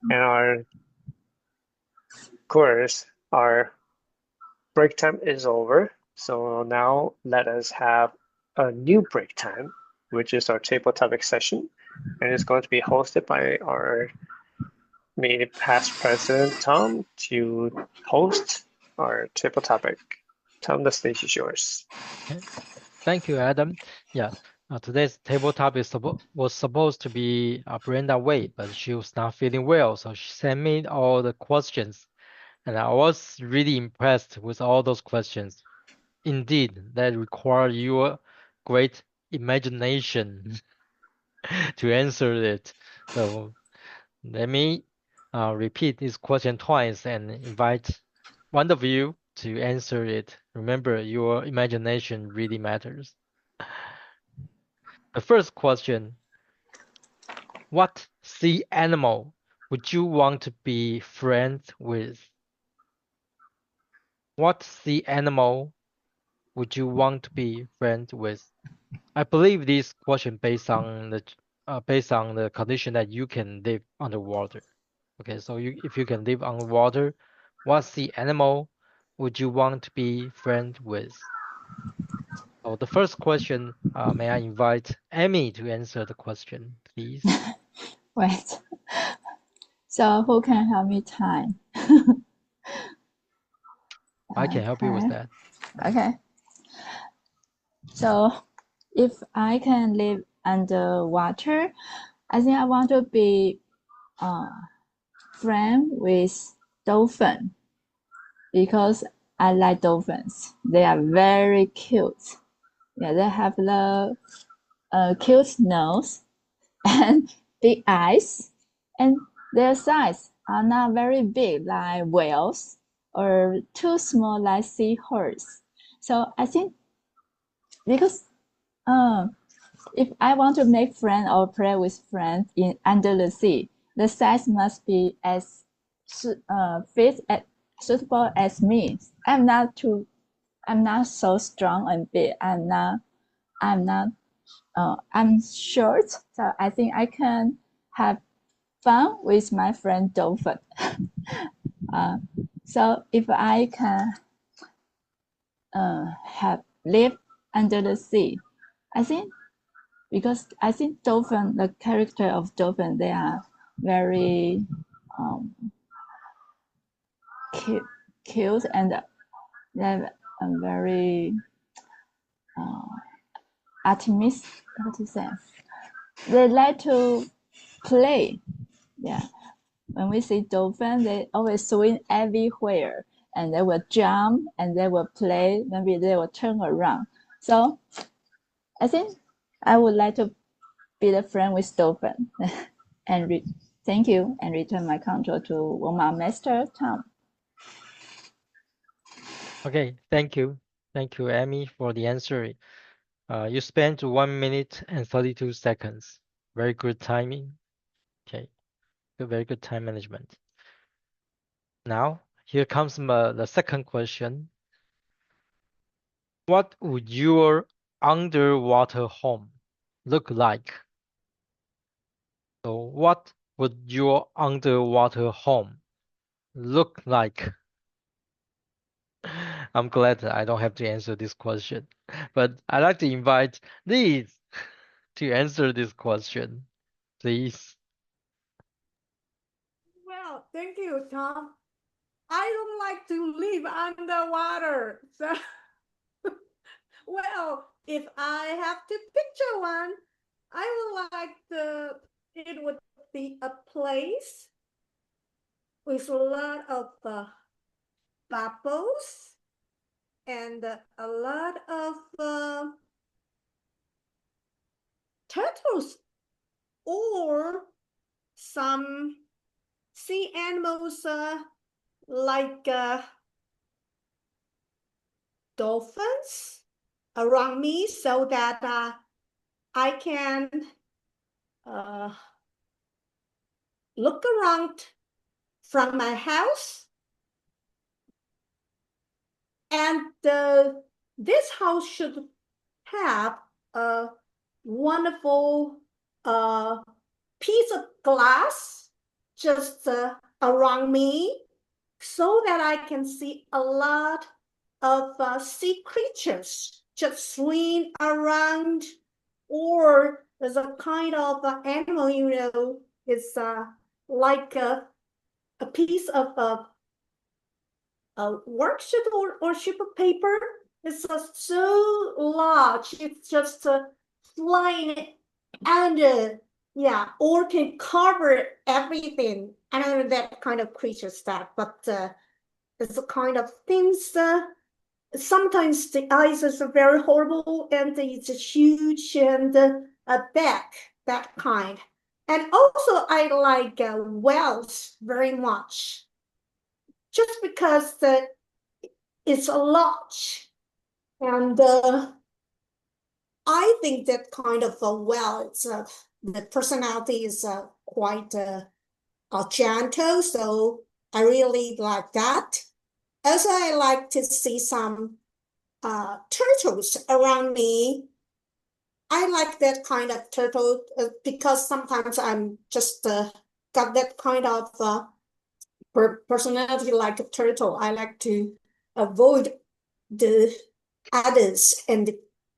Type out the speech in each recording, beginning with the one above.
And our course, our break time is over. So now let us have a new break time, which is our table topic session. And it's going to be hosted by our maybe past president Tom to host our table topic. Tom, the stage is yours. Okay. Thank you, Adam. Yeah, today's table topic was supposed to be Brenda Wade, but she was not feeling well, so she sent me all the questions, and I was really impressed with all those questions. Indeed, that require your great imagination to answer it. So let me repeat this question twice and invite one of you to answer it. Remember, your imagination really matters. The first question, what sea animal would you want to be friends with? What sea animal would you want to be friends with? I believe this question based on the condition that you can live underwater. Okay, so if you can live underwater, what sea animal would you want to be friends with? So the first question, may I invite Amy to answer the question, please? Wait. So who can help me time? I can help you with that. Okay. So if I can live underwater, I think I want to be friend with dolphin because I like dolphins. They are very cute. Yeah, they have the cute nose and big eyes, and their size are not very big like whales or too small like seahorse. So I think because if I want to make friends or play with friends in under the sea, the size must be as fit as suitable as me. I'm not so strong and big. I'm not I'm short, so I think I can have fun with my friend Dolphin. So if I can have live under the sea, I think because I think dolphin, the character of dolphin, they are very um, cute, cute and they're very optimistic. How to say? They like to play. Yeah. When we see dolphin, they always swim everywhere and they will jump and they will play. Maybe they will turn around. So I think I would like to be the friend with dolphin and thank you and return my control to Woma Master Tom. Okay, thank you. Thank you, Amy, for the answer. You spent 1 minute and 32 seconds. Very good timing. Okay, very good time management. Now, here comes the second question. What would your underwater home look like? So what would your underwater home look like? I'm glad that I don't have to answer this question, but I'd like to invite Liz to answer this question, please. Well, thank you, Tom. I don't like to live underwater. So, well, if I have to picture one, I would like it would be a place with a lot of bubbles and a lot of turtles or some sea animals like dolphins around me so that I can look around from my house. And this house should have a wonderful piece of glass just around me so that I can see a lot of sea creatures just swimming around, or there's a kind of animal, it's like a piece of a worksheet or sheet of paper. It's so large, it's just flying and yeah, or can cover everything. I don't know that kind of creature stuff, but it's a kind of things. Sometimes the eyes is very horrible and it's huge and back, that kind. And also I like whales very much, just because it's a large. And I think that kind of whale, the personality is quite gentle, so I really like that. Also, I like to see some turtles around me. I like that kind of turtle because sometimes I'm just got that kind of personality like a turtle. I like to avoid the others and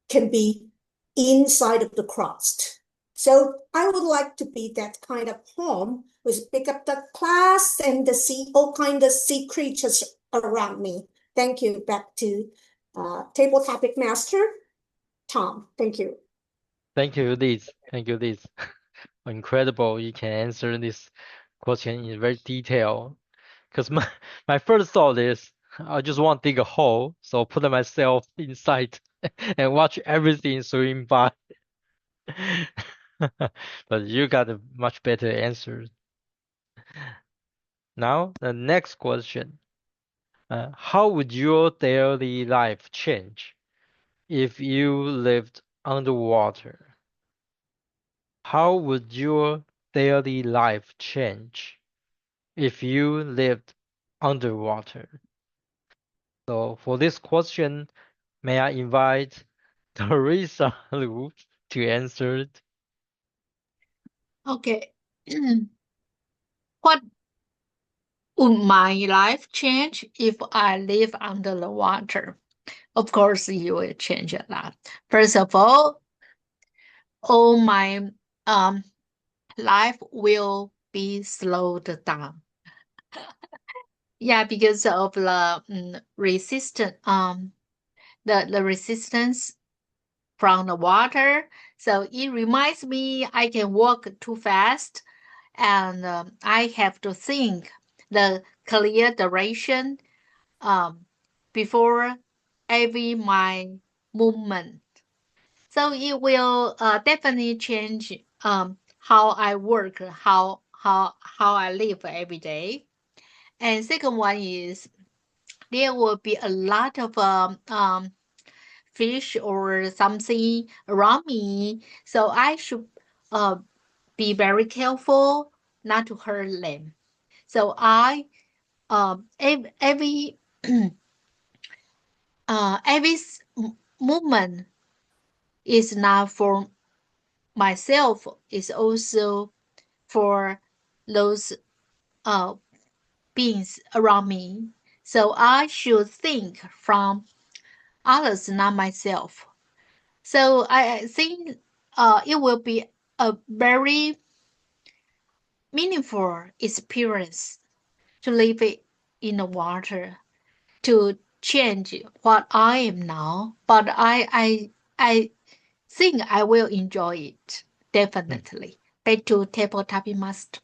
can be inside of the crust. So I would like to be that kind of home with pick up the class and see all kind of sea creatures around me. Thank you. Back to table topic master, Tom. Thank you. Thank you, Liz. Thank you, Liz. Incredible. You can answer this question in very detail. Because my first thought is I just want to dig a hole, so put myself inside and watch everything swim by. But you got a much better answer. Now, the next question. How would your daily life change if you lived underwater? How would your daily life change if you lived underwater? So for this question, may I invite Teresa Lu to answer it? Okay. What would my life change if I live under the water? Of course, it will change a lot. First of all my life will be slowed down. Yeah, because of the resistance, the resistance from the water. So it reminds me I can walk too fast, and I have to think the clear direction before every my movement. So it will definitely change how I work, how I live every day. And second one is there will be a lot of fish or something around me, so I should be very careful not to hurt them. So I every every movement is not for myself, is also for those beings around me. So I should think from others, not myself. So I think it will be a very meaningful experience to live in the water, to change what I am now. But I think I will enjoy it definitely. Back to table tapping master.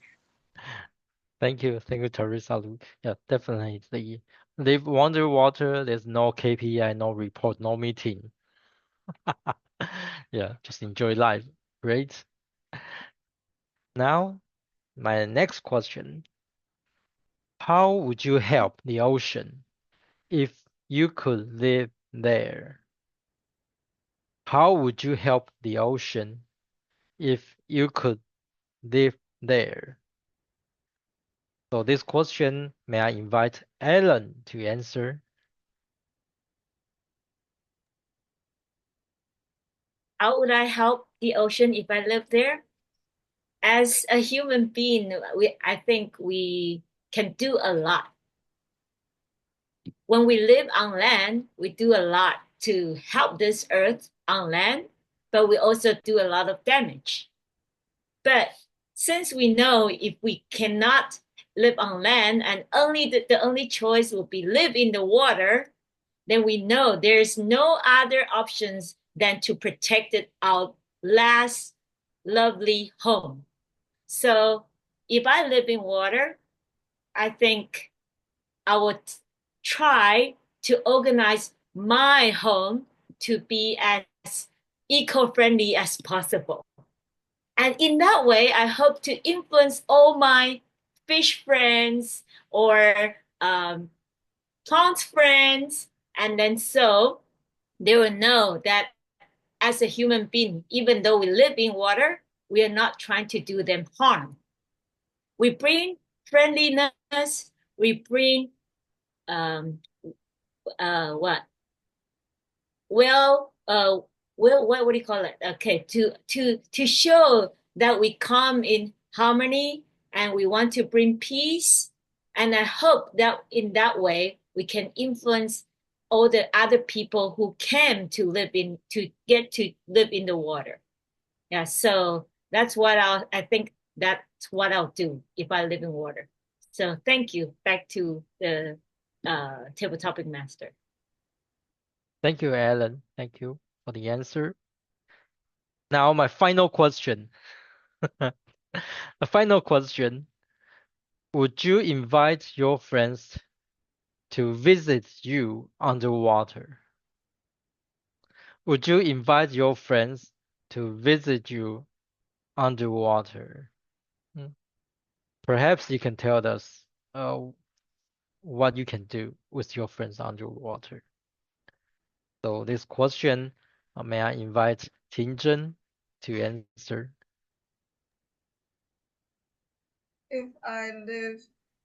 Thank you, Teresa Lu. Yeah, definitely. Live underwater, there's no KPI, no report, no meeting. Yeah, just enjoy life. Great. Now, my next question. How would you help the ocean if you could live there? How would you help the ocean if you could live there? So this question, may I invite Ellen to answer? How would I help the ocean if I lived there? as a human being, I think we can do a lot. When we live on land, we do a lot to help this earth on land, but we also do a lot of damage. But since we know if we cannot live on land and the only choice will be live in the water, then we know there's no other options than to protect our last lovely home. So if I live in water, I think I would try to organize my home to be as eco-friendly as possible. And in that way, I hope to influence all my fish friends or plant friends. And then so they will know that as a human being, even though we live in water, we are not trying to do them harm. We bring friendliness, we bring what do you call it? Okay, to show that we come in harmony and we want to bring peace. And I hope that in that way we can influence all the other people who came to get to live in the water. Yeah, so that's what I think that's what I'll do if I live in water. So thank you. Back to the table topic master. Thank you, Alan. Thank you for the answer. Now, my final question. A final question. Would you invite your friends to visit you underwater? Would you invite your friends to visit you underwater? Perhaps you can tell us what you can do with your friends underwater. So this question, may I invite Ting Zhen to answer? If I live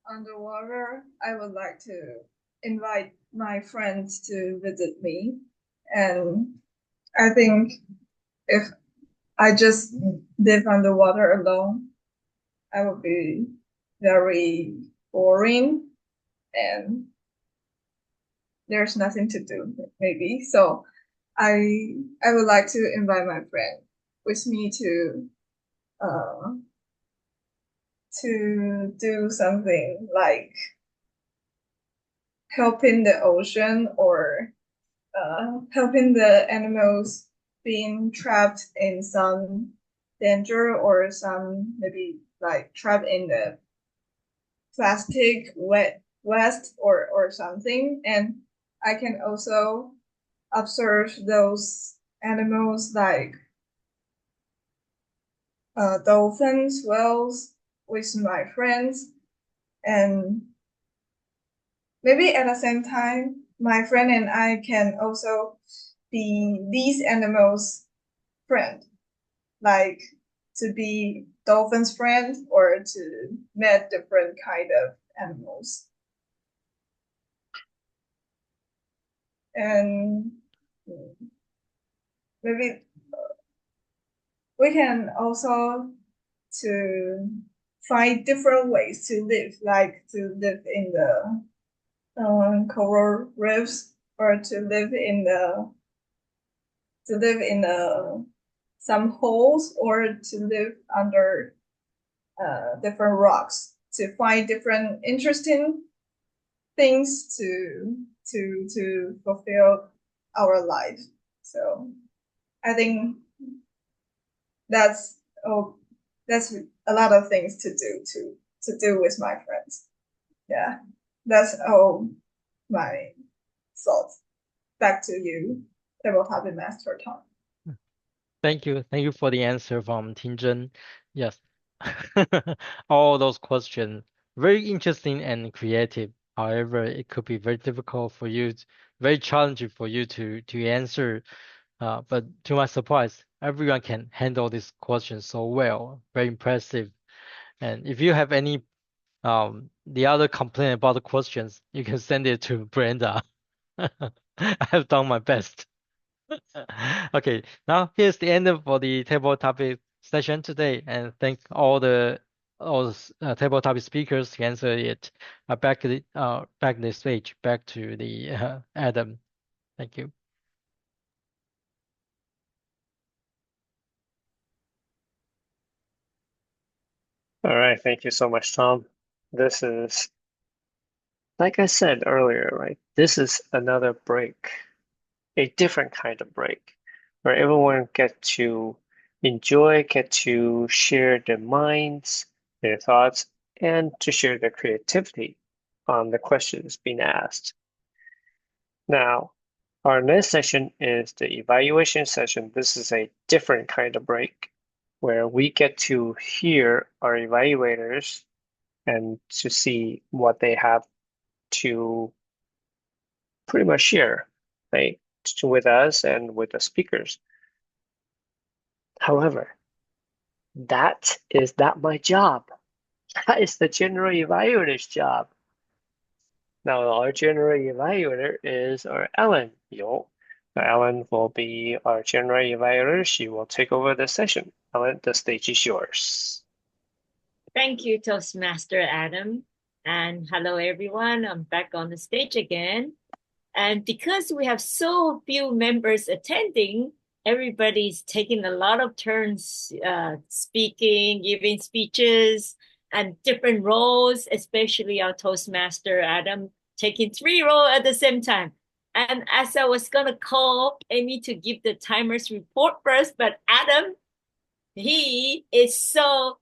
underwater, I would like to invite my friends to visit me. And I think if I just live underwater alone, I would be very boring and there's nothing to do, maybe. So I would like to invite my friend with me to do something like helping the ocean or helping the animals being trapped in some danger or some maybe like trapped in the plastic waste or something. And I can also observe those animals like dolphins, whales with my friends. And maybe at the same time, my friend and I can also be these animals' friend, like to be dolphins' friend or to meet different kind of animals. And maybe we can also to find different ways to live, like to live in the coral reefs or to live in some holes or to live under different rocks to find different interesting things to fulfill our life. So I think that's a lot of things to do with my friends. Yeah, that's all my thoughts. Back to you, Table Topic Master Tom. Thank you for the answer from Ting Zhen. Yes, all those questions very interesting and creative. However, it could be very difficult for you, very challenging for you to answer. But to my surprise, everyone can handle this question so well. Very impressive. And if you have any the other complaint about the questions, you can send it to Brenda. I have done my best. Okay, now here's the end for the table topic session today, and thank all the table topic speakers to answer it. Back the stage back to the Adam. Thank you. All right, thank you so much, Tom. This is, like I said earlier, right? This is another break, a different kind of break, where everyone get to enjoy, get to share their minds, their thoughts, and to share their creativity on the questions being asked. Now, our next session is the evaluation session. This is a different kind of break where we get to hear our evaluators and to see what they have to pretty much share, right, with us and with the speakers. However, that is not my job. That is the general evaluator's job. Now, our general evaluator is our Ellen Yo. Ellen will be our general evaluator. She will take over the session. Ellen, the stage is yours. Thank you, Toastmaster Adam. And hello, everyone. I'm back on the stage again. And because we have so few members attending, everybody's taking a lot of turns speaking, giving speeches, and different roles, especially our Toastmaster Adam taking 3 roles at the same time. And as I was going to call Amy to give the timers report first, but Adam, he is so,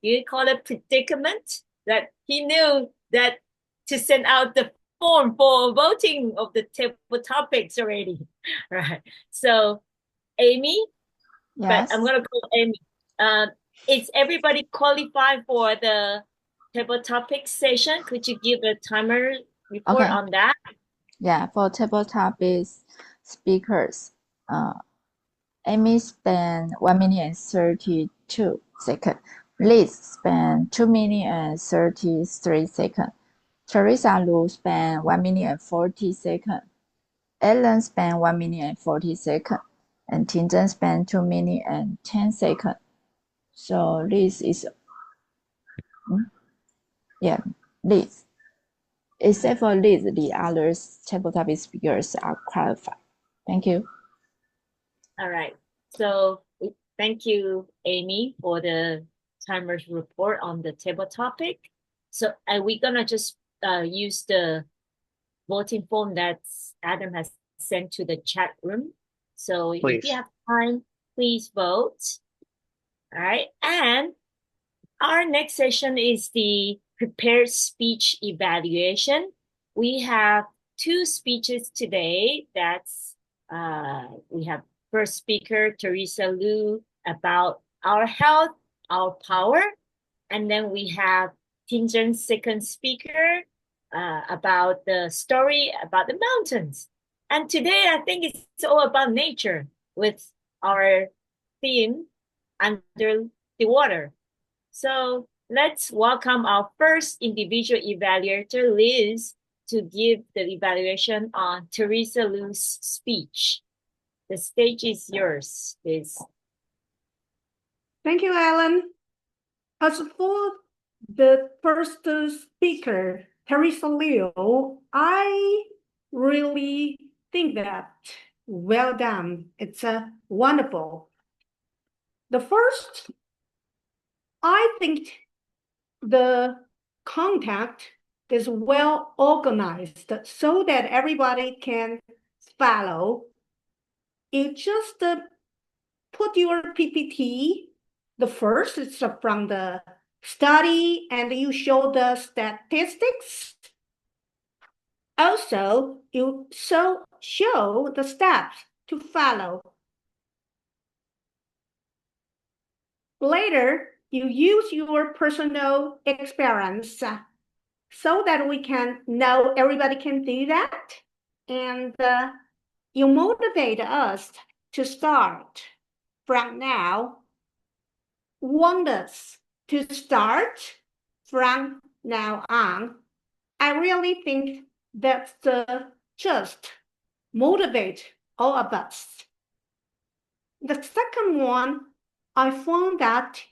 you call it predicament, that he knew that to send out the form for voting of the table topics already, right? So, Amy, Yes. but I'm going to call Amy. Is everybody qualified for the table topic session? Could you give a timer report Okay. on that? Yeah, for table topics speakers, Amy spent 1 minute and 32 seconds. Liz spent 2 minutes and 33 seconds. Teresa Lu spent 1 minute and 40 seconds. Ellen spent 1 minute and 40 seconds. And Tinzhen spent 2 minutes and 10 seconds. So Liz is, Liz. Except for Liz, the other table topic speakers are qualified. Thank you. All right. So thank you, Amy, for the timers report on the table topic. So are we gonna just use the voting form that Adam has sent to the chat room? So if Please. you have time, please vote. All right. And our next session is the prepared speech evaluation. We have 2 speeches today. That's we have first speaker, Teresa Lu, about our health, our power. And then we have Tinzhen's second speaker about the story about the mountains. And today I think it's all about nature with our theme under the water. So let's welcome our first individual evaluator, Liz, to give the evaluation on Teresa Lu's speech. The stage is yours, Liz. Thank you, Alan. As for the first speaker, Teresa Liu, I really think that well done. It's wonderful. The first, I think the content is well organized so that everybody can follow. You just put your PPT. The first is from the study, and you show the statistics. Also, you show the steps to follow. Later, you use your personal experience so that we can know everybody can do that. And you motivate us to start from now. Want us to start from now on. I really think that's just motivate all of us. The second one, I found that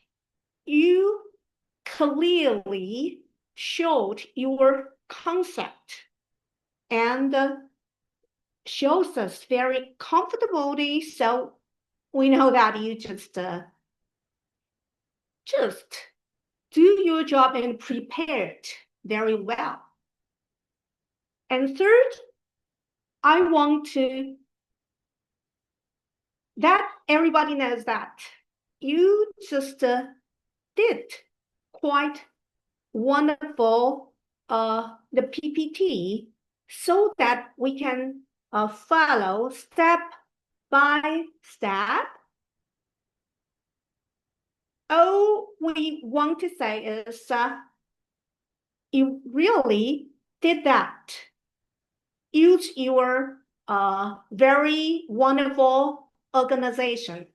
you clearly showed your concept and shows us very comfortably. So we know that you just do your job and prepared very well. And third, I want to that everybody knows that you just did quite wonderful the PPT so that we can follow step by step. All we want to say is you really did that. Use your very wonderful organization.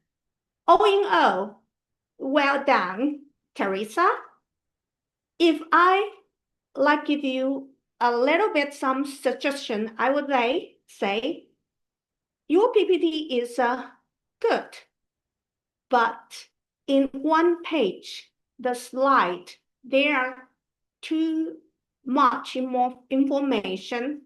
All in all, well done, Teresa. If I like give you a little bit some suggestion, I would say your PPT is good, but in one page, the slide, there are too much more information.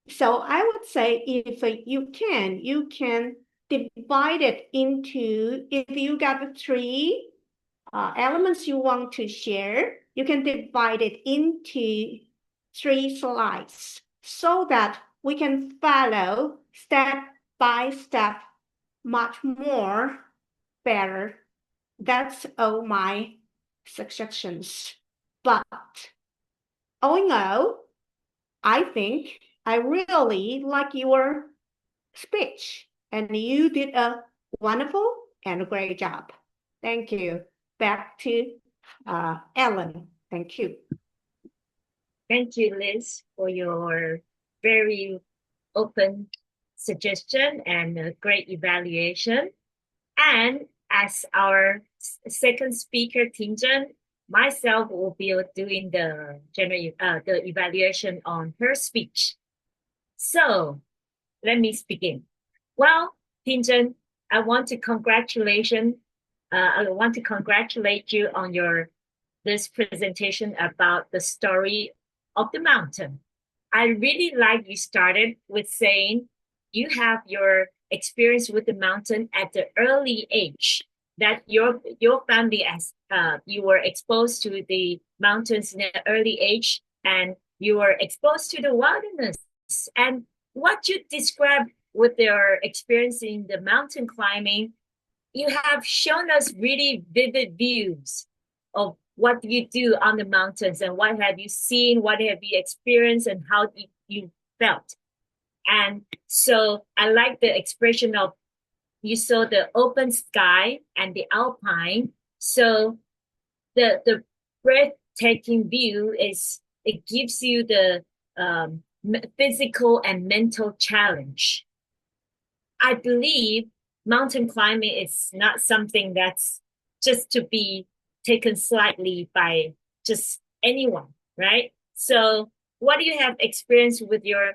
So I would say if you can divide it into, if you got 3 elements you want to share, you can divide it into 3 slides so that we can follow step by step much more better. That's all my suggestions. But all in all, I think I really like your speech and you did a wonderful and great job. Thank you. Back to Ellen. Thank you. Thank you, Liz, for your very open suggestion and a great evaluation. And as our second speaker, Ting-Zhen, myself will be doing the evaluation on her speech. So let me begin. Well, Ting-Zhen, I want to congratulate you on this presentation about the story of the mountain. I really like you started with saying you have your experience with the mountain at the early age, that your family, as you were exposed to the mountains in an early age, and you were exposed to the wilderness. And what you described with your experience in the mountain climbing, you have shown us really vivid views of what you do on the mountains and what have you seen, what have you experienced, and how you felt. And so I like the expression of you saw the open sky and the alpine. So the breathtaking view it gives you the physical and mental challenge. I believe mountain climbing is not something that's just to be taken slightly by just anyone, right? So what do you have experienced with your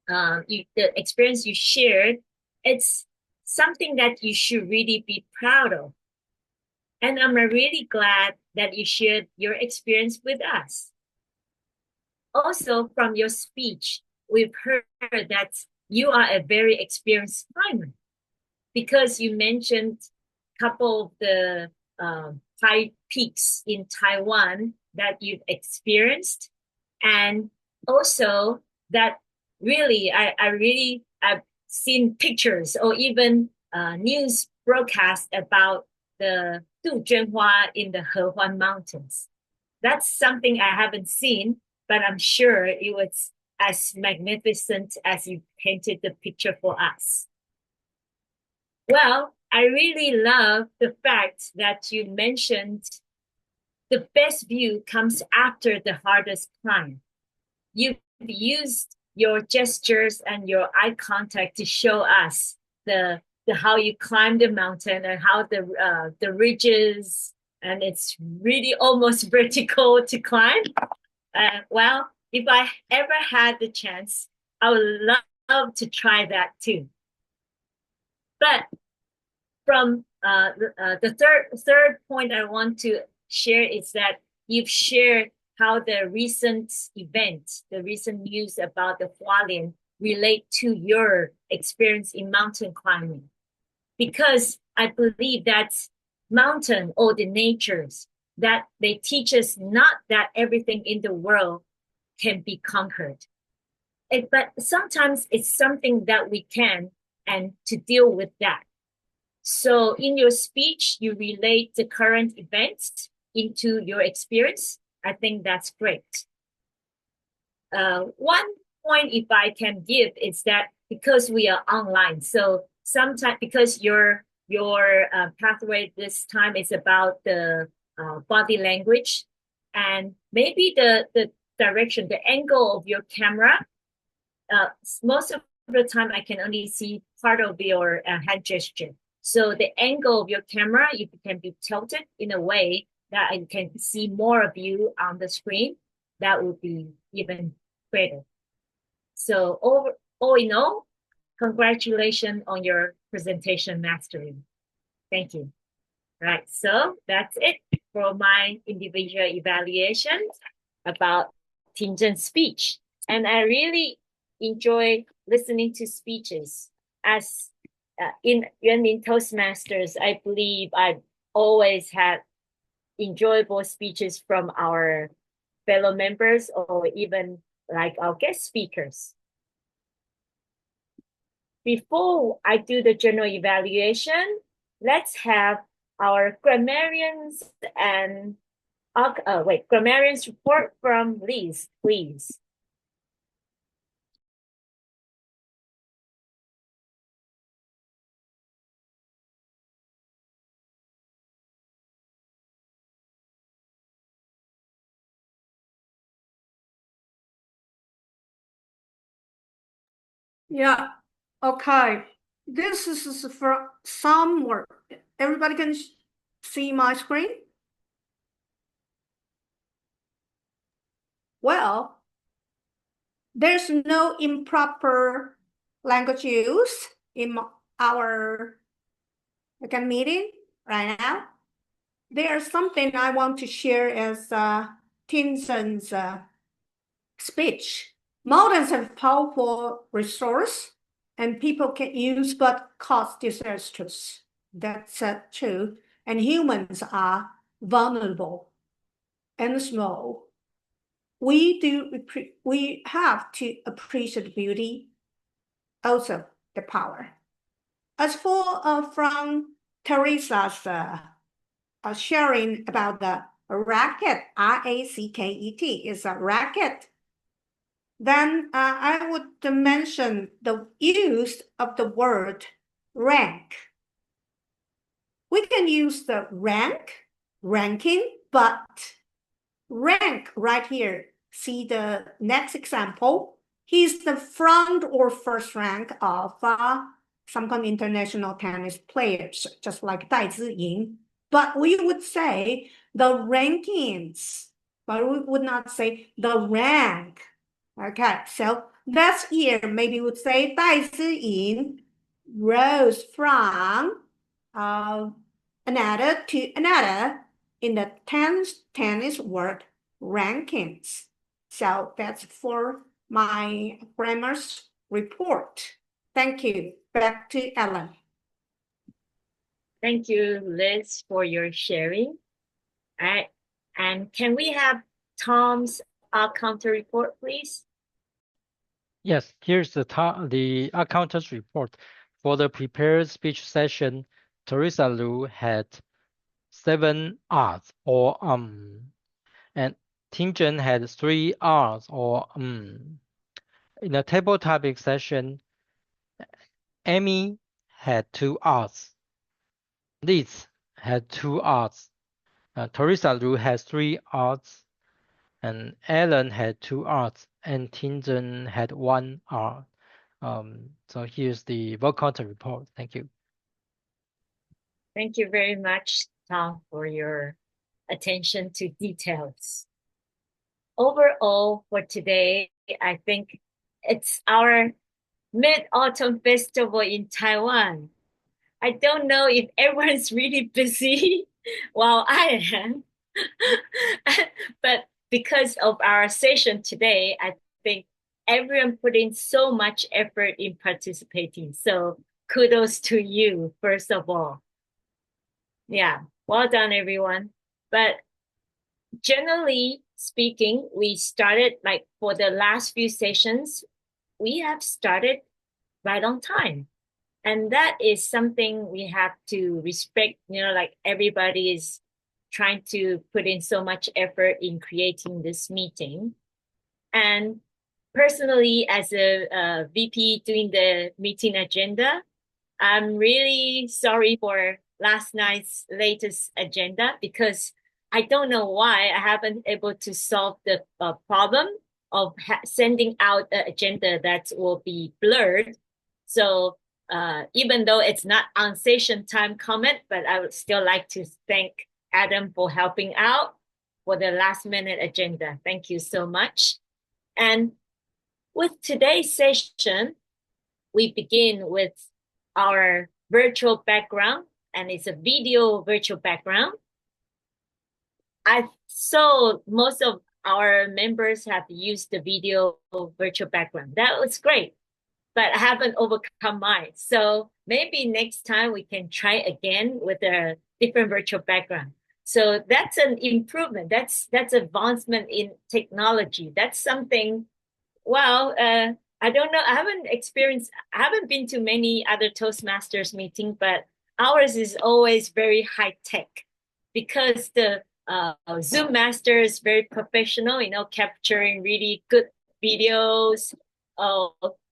the experience you shared? It's something that you should really be proud of. And I'm really glad that you shared your experience with us. Also, from your speech, we've heard that you are a very experienced climber because you mentioned a couple of the high peaks in Taiwan that you've experienced. And also that really, I've seen pictures or even news broadcast about the Duzhenhua in the Hehuan Mountains. That's something I haven't seen, but I'm sure it was as magnificent as you painted the picture for us. Well, I really love the fact that you mentioned the best view comes after the hardest climb. You've used your gestures and your eye contact to show us the how you climb the mountain and how the ridges, and it's really almost vertical to climb. Well, if I ever had the chance, I would love to try that too. But from the third point I want to share is that you've shared how the recent events, the recent news about the Hualien relate to your experience in mountain climbing. Because I believe that mountain or the natures, that they teach us not that everything in the world can be conquered. But sometimes it's something that we can, and to deal with that. So in your speech, you relate the current events into your experience. I think that's great. One point, if I can give, is that because we are online, so sometimes because your pathway this time is about the body language, and maybe the direction, the angle of your camera. Most of the time, I can only see part of your hand gesture. So the angle of your camera, if it can be tilted in a way that I can see more of you on the screen, that would be even greater. So all in all, congratulations on your presentation mastery. Thank you. Right, so that's it for my individual evaluation about Tinzhen's speech. And I really enjoy listening to speeches. As in Toastmasters, I believe I've always had enjoyable speeches from our fellow members or even like our guest speakers. Before I do the general evaluation, let's have our grammarians and grammarians report from Liz, please. Yeah, okay. This is for some work. Everybody can see my screen? Well, there's no improper language use in our meeting right now. There's something I want to share as Tinzhen's speech. Mountains have powerful resource and people can use but cause disasters. That's true. And humans are vulnerable and small. We have to appreciate beauty, also the power. As for from Teresa's sharing about the racket, R-A-C-K-E-T is a racket. Then I would mention the use of the word rank. We can use the ranking, but rank right here. See the next example. He's the front or first rank of some kind of international tennis players, just like Dai Ziying. But we would say the rankings, but we would not say the rank. Okay, so last year, maybe we would say Dai Ziying rose from another to another in the tennis world rankings. So that's for my grammar's report. Thank you. Back to Ellen. Thank you, Liz, for your sharing. All right. And can we have Tom's counter report, please? Yes, here's the accountant's report. For the prepared speech session, Teresa Liu had 7 R's or and Tinzhen had 3 R's or In the table topic session, Amy had 2 R's. Liz had 2 R's. Teresa Liu has 3 R's. And Alan had 2 R's. And Tinzhen had 1 R. So here's the vote counter report. Thank you. Thank you very much, Tom, for your attention to details. Overall, for today, I think it's our Mid-Autumn Festival in Taiwan. I don't know if everyone's really busy while I am. But because of our session today, I think everyone put in so much effort in participating. So kudos to you, first of all. Yeah, well done, everyone. But generally speaking, we started like for the last few sessions, we have started right on time. And that is something we have to respect, like everybody is trying to put in so much effort in creating this meeting. And personally, as a VP doing the meeting agenda, I'm really sorry for last night's latest agenda because I don't know why I haven't able to solve the problem of sending out an agenda that will be blurred. So even though it's not on session time comment, but I would still like to thank Adam for helping out for the last minute agenda. Thank you so much. And with today's session, we begin with our virtual background, and it's a video virtual background. I saw most of our members have used the video virtual background. That was great, but I haven't overcome mine. So maybe next time we can try again with a different virtual background. So that's an improvement. That's advancement in technology. That's something, well, I don't know. I haven't been to many other Toastmasters meeting, but ours is always very high tech because the Zoom master is very professional, capturing really good videos,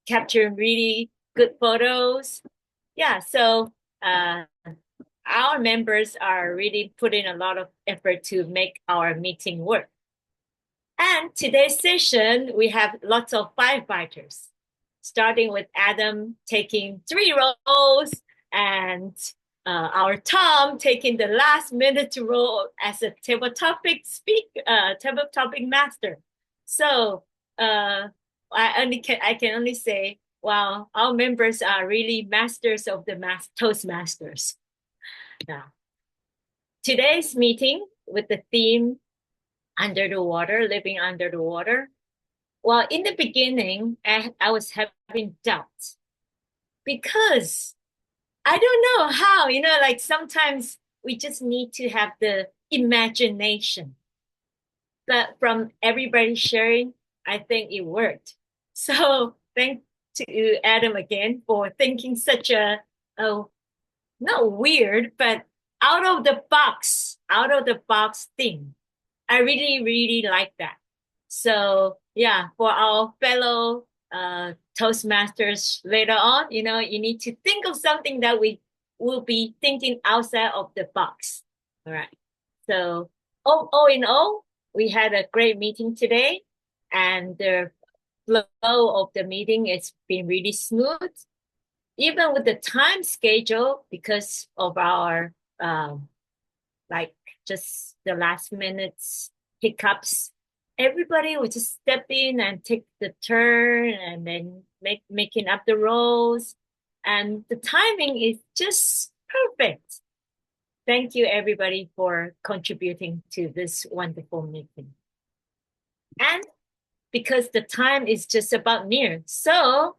capturing really good photos. Yeah, so our members are really putting a lot of effort to make our meeting work. And today's session, we have lots of firefighters, starting with Adam taking 3 roles and our Tom taking the last minute role as a table topic master. So I can only say, wow, our members are really masters of the Toastmasters. Now, today's meeting with the theme under the water, living under the water. Well, in the beginning, I was having doubts because I don't know how, like sometimes we just need to have the imagination. But from everybody sharing, I think it worked. So thank to Adam again for thinking such a, not weird, but out of the box thing. I really, really like that. So yeah, for our fellow Toastmasters later on, you need to think of something that we will be thinking outside of the box. All right. So all in all, we had a great meeting today, and the flow of the meeting has been really smooth. Even with the time schedule, because of our just the last minutes hiccups, everybody would just step in and take the turn and then making up the roles. And the timing is just perfect. Thank you, everybody, for contributing to this wonderful meeting. And because the time is just about near, so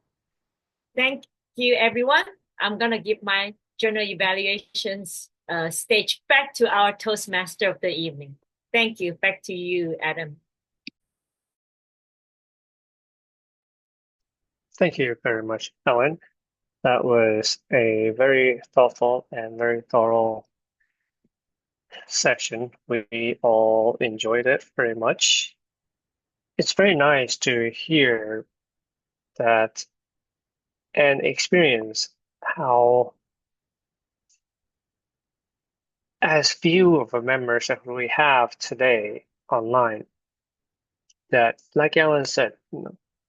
thank you, everyone. I'm going to give my journal evaluations stage back to our Toastmaster of the evening. Thank you. Back to you, Adam. Thank you very much, Ellen. That was a very thoughtful and very thorough session. We all enjoyed it very much. It's very nice to hear that and experience how as few of the members that we have today online, that like Ellen said,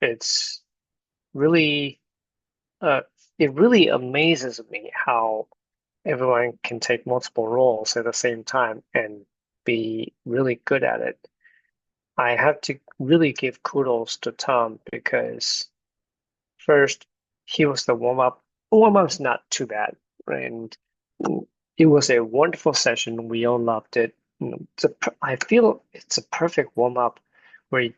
it's really it really amazes me how everyone can take multiple roles at the same time and be really good at it. I have to really give kudos to Tom because first he was the warm-up. Warm-up's not too bad. and it was a wonderful session. We all loved it. I feel it's a perfect warm-up where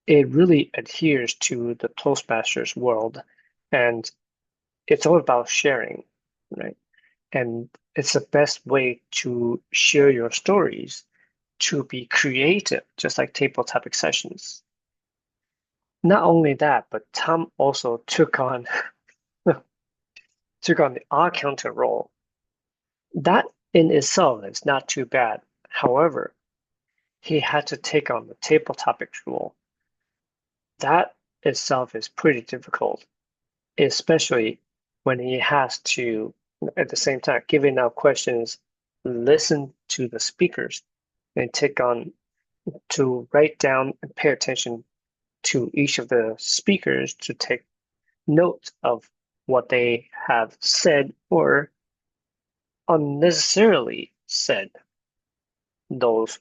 it really adheres to the Toastmasters world, and it's all about sharing, right? And it's the best way to share your stories, to be creative, just like table topic sessions. Not only that, but Tom also took on the odd counter role. That in itself is not too bad. However, he had to take on the table topics role. That itself is pretty difficult, especially when he has to, at the same time, giving out questions, listen to the speakers, and take on to write down and pay attention to each of the speakers to take note of what they have said or unnecessarily said, those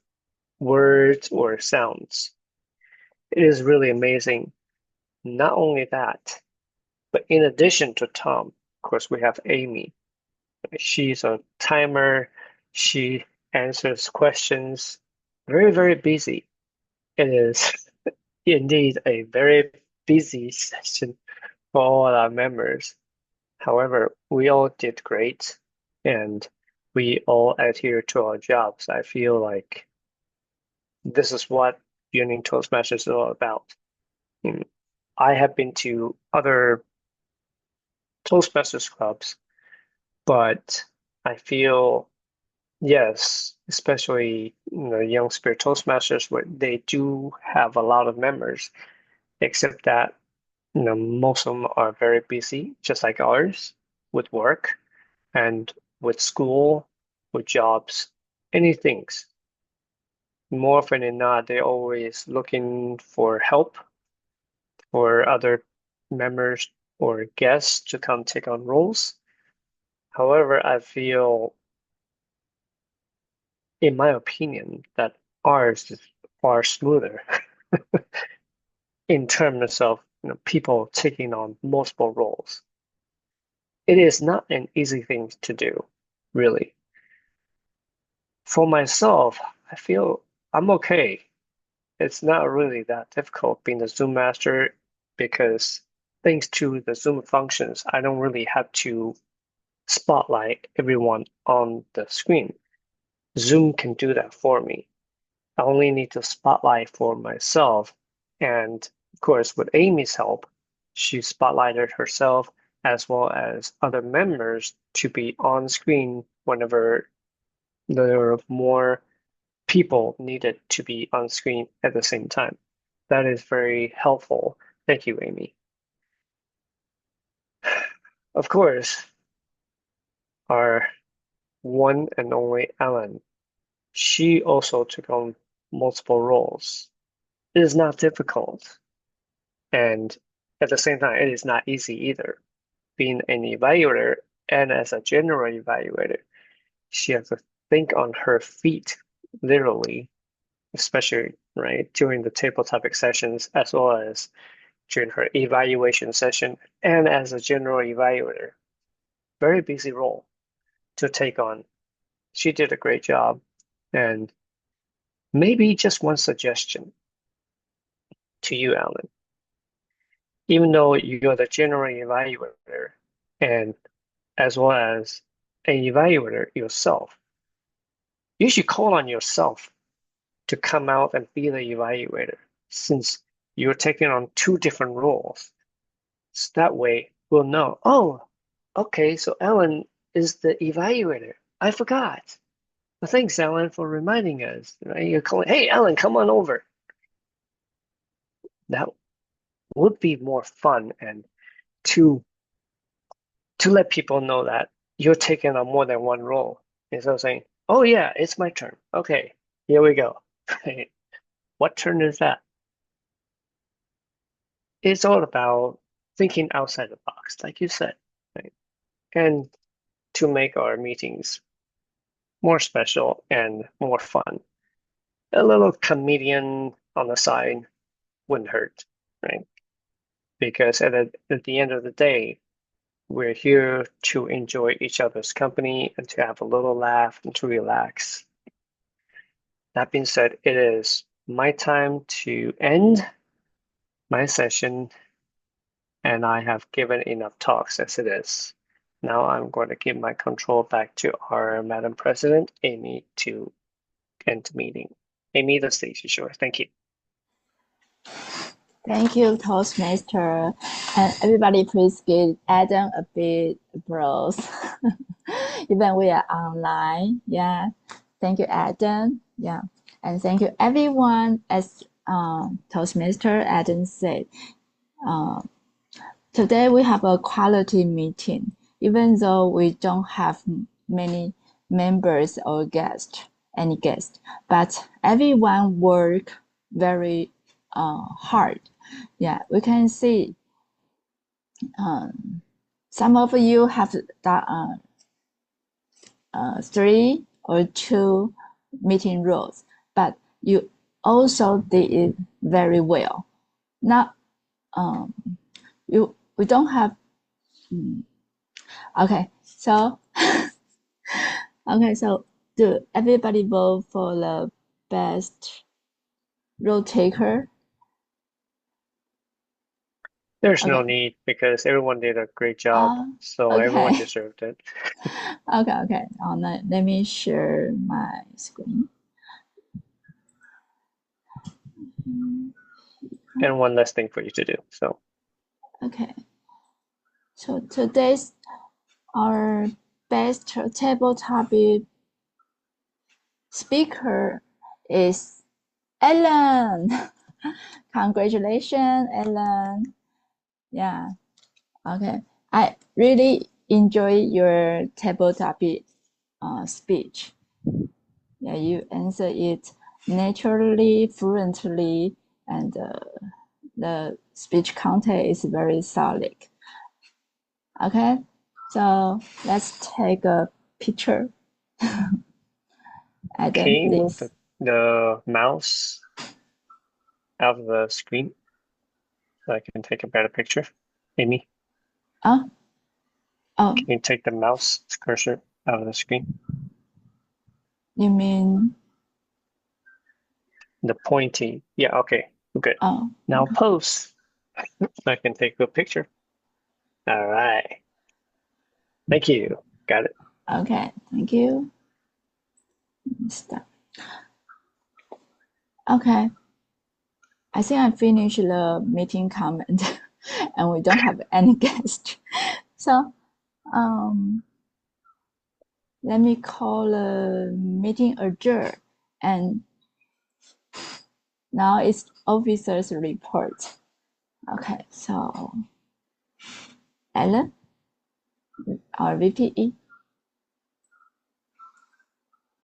words or sounds. It is really amazing. Not only that, but in addition to Tom, of course, we have Amy. She's a timer. She answers questions. Very, very busy. It is indeed a very busy session for all our members. However, we all did great and we all adhere to our jobs. I feel like this is what Union Toastmasters is all about. I have been to other Toastmasters clubs, but I feel, yes, especially Young Spirit Toastmasters, where they do have a lot of members, except that most of them are very busy, just like ours, with work and with school, with jobs, anything. More often than not, they're always looking for help for other members or guests to come take on roles. However, I feel, in my opinion, that ours is far smoother in terms of people taking on multiple roles. It is not an easy thing to do, really. For myself, I feel I'm okay. It's not really that difficult being a Zoom master because thanks to the Zoom functions, I don't really have to spotlight everyone on the screen. Zoom can do that for me. I only need to spotlight for myself. And of course, with Amy's help, she spotlighted herself as well as other members to be on screen whenever there are more people needed to be on screen at the same time. That is very helpful. Thank you, Amy. Of course, our one and only Ellen, she also took on multiple roles. It is not difficult. And at the same time, it is not easy either. Being an evaluator and as a general evaluator, she has to think on her feet, literally, especially during the table topic sessions, as well as during her evaluation session, and as a general evaluator. Very busy role to take on. She did a great job. And maybe just one suggestion to you, Alan. Even though you're the general evaluator and as well as an evaluator yourself, you should call on yourself to come out and be the evaluator since you're taking on two different roles. So that way we'll know, oh, okay, so Alan is the evaluator. I forgot. Well, thanks, Alan, for reminding us. You're calling, hey, Alan, come on over. That would be more fun and to let people know that you're taking on more than one role instead of saying, oh yeah, it's my turn. Okay, here we go. What turn is that? It's all about thinking outside the box, like you said, right? And to make our meetings more special and more fun. A little comedian on the side wouldn't hurt, right? Because at the end of the day, We're here to enjoy each other's company and to have a little laugh and to relax. That being said, it is my time to end my session, and I have given enough talks as it is. Now I'm going to give my control back to our Madam President, Amy, to end the meeting. Amy, the stage is yours. Thank you. Thank you, Toastmaster. And everybody, please give Adam a big applause. Even we are online. Yeah. Thank you, Adam. Yeah. And thank you, everyone. As Toastmaster Adam said, today we have a quality meeting, even though we don't have many members or any guests, but everyone work very hard. Yeah, we can see some of you have done 3 or 2 meeting roles, but you also did it very well. Now, we don't have. Okay, so okay, so do everybody vote for the best role taker? There's no Okay. need because everyone did a great job, so everyone Okay. deserved it. Okay. Let me share my screen. And one less thing for you to do. So Okay. So today's our best table topic speaker is Ellen. Congratulations, Ellen. Yeah. Okay. I really enjoy your table topic speech. Yeah, you answer it naturally, fluently, and the speech content is very solid. Okay, so let's take a picture. can you move the mouse out of the screen so I can take a better picture? Amy? Oh. Can you take the mouse cursor out of the screen? You mean the pointy? Yeah, okay, good. Oh. Now pose. I can take a picture. All right. Thank you. Got it. Okay, thank you. Stop. Okay. I think I finished the meeting comment and we don't have any guest. So let me call the meeting adjourned, and now it's officer's report. Okay, so Ellen, our VPE.